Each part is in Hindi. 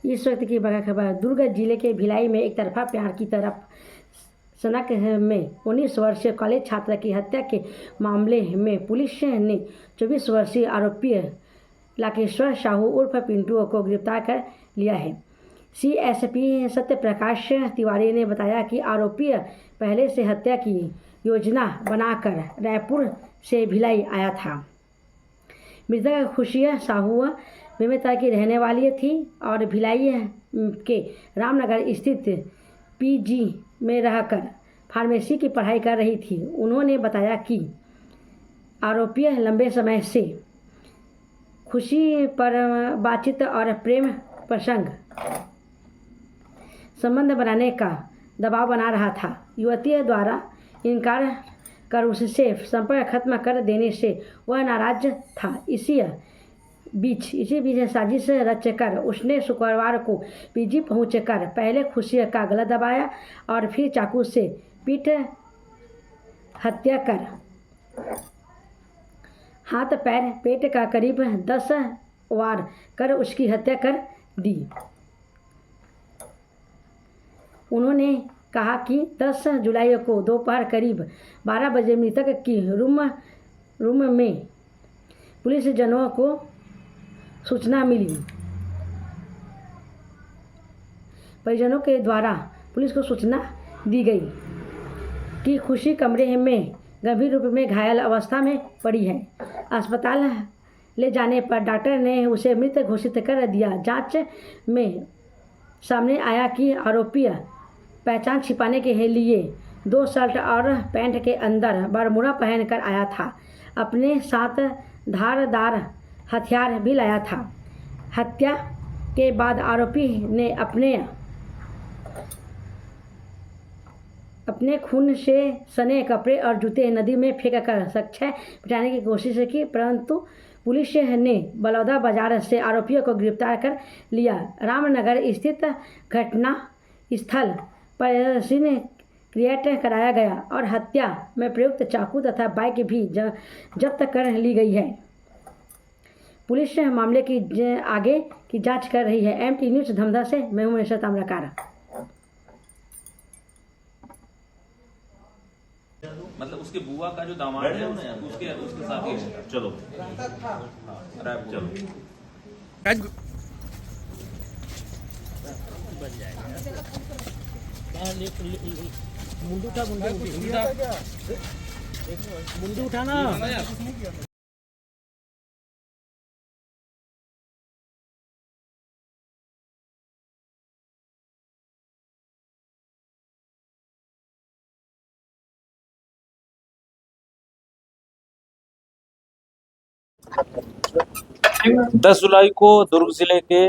इस वक्त की बड़ा खबर। दुर्ग जिले के भिलाई में एक तरफा प्यार की तरफ सनक में 19 वर्षीय कॉलेज छात्रा की हत्या के मामले में पुलिस ने 24 वर्षीय आरोपी लाकेश्वर साहू उर्फ पिंटू को गिरफ्तार कर लिया है। सीएसपी सत्य प्रकाश तिवारी ने बताया कि आरोपी पहले से हत्या की योजना बनाकर रायपुर से भिलाई आया था। मृतक खुशिया साहू बेमेतरा की रहने वाली थी और भिलाई के रामनगर स्थित पीजी में रहकर फार्मेसी की पढ़ाई कर रही थी। उन्होंने बताया कि आरोपी लंबे समय से खुशी पर बातचीत और प्रेम प्रसंग संबंध बनाने का दबाव बना रहा था। युवती द्वारा इनकार कर उससे संपर्क खत्म कर देने से वह नाराज था। इसी बीच साजिश रचकर उसने शुक्रवार को पीजी पहुंचकर पहले खुशी का गला दबाया और फिर चाकू से पीट हत्या कर हाथ पैर पेट का करीब 10 वार कर उसकी हत्या कर दी। उन्होंने कहा कि 10 जुलाई को दोपहर करीब 12 बजे मृतक की रूम में पुलिस जनों को सूचना मिली। परिजनों के द्वारा पुलिस को सूचना दी गई कि खुशी कमरे में गंभीर रूप में घायल अवस्था में पड़ी है। अस्पताल ले जाने पर डॉक्टर ने उसे मृत घोषित कर दिया। जांच में सामने आया कि आरोपी पहचान छिपाने के लिए 2 शर्ट और पैंट के अंदर बरमूडा पहनकर आया था। अपने साथ धारदार हथियार भी लाया था। हत्या के बाद आरोपी ने अपने खून से सने कपड़े और जूते नदी में फेंक कर साक्ष्य मिटाने की कोशिश की, परंतु पुलिस ने बलौदा बाजार से आरोपियों को गिरफ्तार कर लिया। रामनगर स्थित घटना स्थल पर सीन क्रिएट कराया गया और हत्या में प्रयुक्त चाकू तथा बाइक भी जब्त कर ली गई है। पुलिस मामले की आगे की जांच कर रही है। एमटी न्यूज़ धमधा से मैं हूं मनीषा ताम्रकार। मतलब उसके बुआ का जो दामाद है उसके साथ ही चलो मुंडू उठाना। 10 जुलाई को दुर्ग जिले के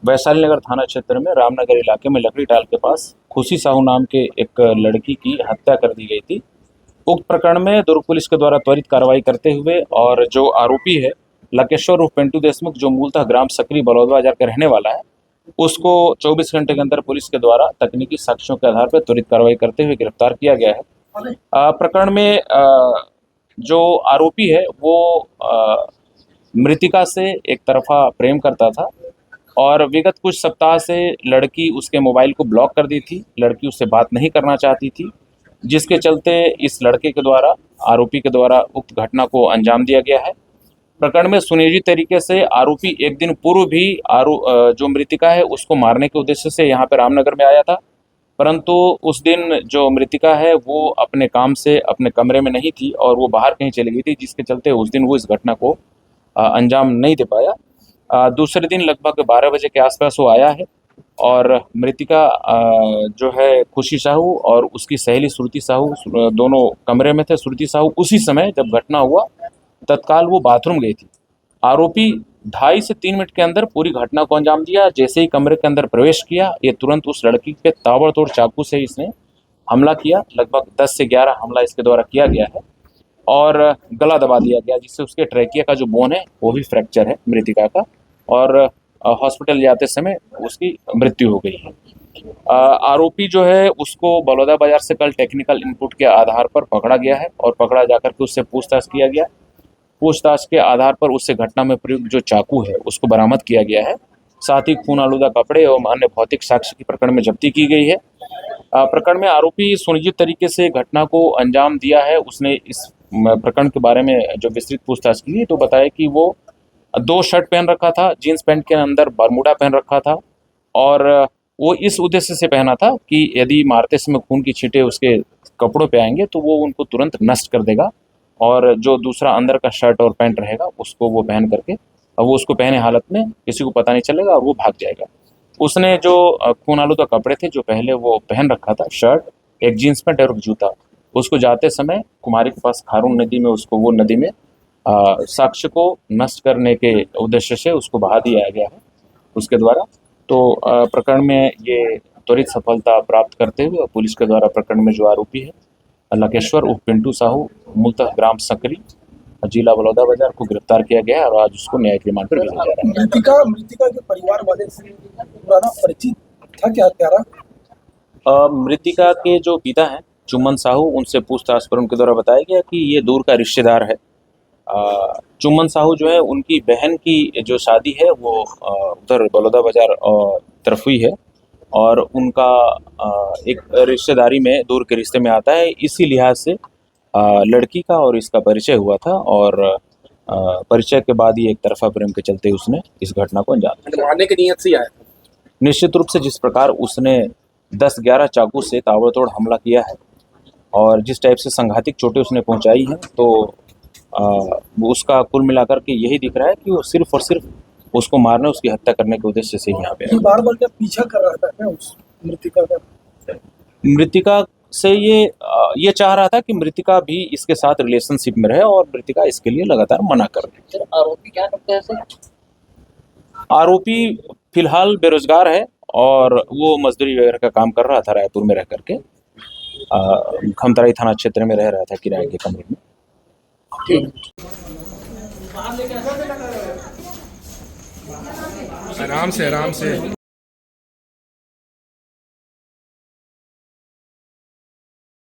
वैशाली नगर थाना क्षेत्र में रामनगर इलाके में लकड़ी टाल के पास खुशी साहू नाम के एक लड़की की हत्या कर दी गई थी। उक्त प्रकरण में दुर्ग पुलिस के द्वारा त्वरित कार्रवाई करते हुए और जो आरोपी है लकेश्वर उर्फ पिंटू देशमुख, जो मूलतः ग्राम सकरी बलौदा बाजार का रहने वाला है, उसको 24 घंटे के अंदर पुलिस के द्वारा तकनीकी साक्ष्यों के आधार पर त्वरित कार्रवाई करते हुए गिरफ्तार किया गया है। प्रकरण में जो आरोपी है वो मृतिका से एक तरफा प्रेम करता था और विगत कुछ सप्ताह से लड़की उसके मोबाइल को ब्लॉक कर दी थी। लड़की उससे बात नहीं करना चाहती थी, जिसके चलते इस लड़के के द्वारा आरोपी के द्वारा उक्त घटना को अंजाम दिया गया है। प्रकरण में सुनियोजित तरीके से आरोपी एक दिन पूर्व भी जो मृतिका है उसको मारने के उद्देश्य से यहाँ पे रामनगर में आया था, परंतु उस दिन जो मृतिका है वो अपने काम से अपने कमरे में नहीं थी और वो बाहर कहीं चली गई थी, जिसके चलते उस दिन वो इस घटना को अंजाम नहीं दे पाया। दूसरे दिन लगभग 12 बजे के आसपास वो आया है और मृतिका जो है खुशी साहू और उसकी सहेली श्रुति साहू दोनों कमरे में थे। श्रुति साहू उसी समय जब घटना हुआ तत्काल वो बाथरूम गई थी। आरोपी 2.5 से 3 मिनट के अंदर पूरी घटना को अंजाम दिया। जैसे ही कमरे के अंदर प्रवेश किया, ये तुरंत उस लड़की पे ताबड़तोड़ चाकू से इसने हमला किया। लगभग 10 से 11 हमला इसके द्वारा किया गया है और गला दबा दिया गया, जिससे उसके ट्रैकिया का जो बोन है वो भी फ्रैक्चर है मृतिका का, और हॉस्पिटल जाते समय उसकी मृत्यु हो गई है। आरोपी जो है उसको बलौदा बाजार से कल टेक्निकल इनपुट के आधार पर पकड़ा गया है और पकड़ा जाकर के उससे पूछताछ किया गया। पूछताछ के आधार पर उससे घटना में प्रयुक्त जो चाकू है उसको बरामद किया गया है। साथ ही खून आलूदा कपड़े एवं अन्य भौतिक साक्ष्य की प्रकरण में जब्ती की गई है। प्रकरण में आरोपी सुनिश्चित तरीके से घटना को अंजाम दिया है। उसने इस प्रकरण के बारे में जो विस्तृत पूछताछ की तो बताया कि वो 2 शर्ट पहन रखा था, जीन्स पैंट के अंदर बरमूडा पहन रखा था और वो इस उद्देश्य से पहना था कि यदि मारते समय खून की छींटे उसके कपड़ों पे आएंगे तो वो उनको तुरंत नष्ट कर देगा और जो दूसरा अंदर का शर्ट और पैंट रहेगा उसको वो पहन करके वो उसको पहने हालत में किसी को पता नहीं चलेगा और वो भाग जाएगा। उसने जो खून आलूदा कपड़े थे जो पहले वो पहन रखा था, शर्ट, एक जीन्स पैंट और एक जूता, उसको जाते समय कुमारी के पास खारून नदी में उसको वो नदी में साक्ष्य को नष्ट करने के उद्देश्य से उसको बहा दिया गया है उसके द्वारा। तो प्रकरण में ये त्वरित सफलता प्राप्त करते हुए पुलिस के द्वारा प्रकरण में जो आरोपी है लकेश्वर उर्फ पिंटू साहू मूलतः ग्राम सकरी जिला बलौदाबाजार को गिरफ्तार किया गया है और आज उसको न्यायिक रिमांड पर भेजा जा रहा है। मृतिका के परिवार वाले से पुराना परिचित था क्या हत्यारा? मृतिका के जो पिता हैं चुम्मन साहू, उनसे पूछताछ पर उनके द्वारा बताया गया कि ये दूर का रिश्तेदार है। चुम्मन साहू जो है उनकी बहन की जो शादी है वो उधर बलौदाबाजार तरफ हुई है और उनका एक रिश्तेदारी में दूर के रिश्ते में आता है। इसी लिहाज से लड़की का और इसका परिचय हुआ था और परिचय के बाद ही एक तरफा प्रेम के चलते उसने इस घटना को अंजाम दिया। मारने की नीयत से आया। निश्चित रूप से जिस प्रकार उसने 10-11 चाकू से ताबड़तोड़ हमला किया है और जिस टाइप से संघातिक चोटें उसने पहुंचाई हैं तो उसका कुल मिलाकर के यही दिख रहा है कि वो सिर्फ और सिर्फ उसको मारने, उसकी हत्या करने के उद्देश्य से यहाँ पे बार बार क्या पीछा कर रहा था क्या उस मृतिका का? मृतिका से ये चाह रहा था कि मृतिका भी इसके साथ रिलेशनशिप में रहे और मृतिका इसके लिए लगातार मना कर रही। आरोपी क्या करते हैं सर? आरोपी फिलहाल बेरोजगार है और वो मजदूरी वगैरह का काम कर रहा था रायपुर में रह करके। खमतराई थाना क्षेत्र में रह रहा था किराए के कमरे में। आराम से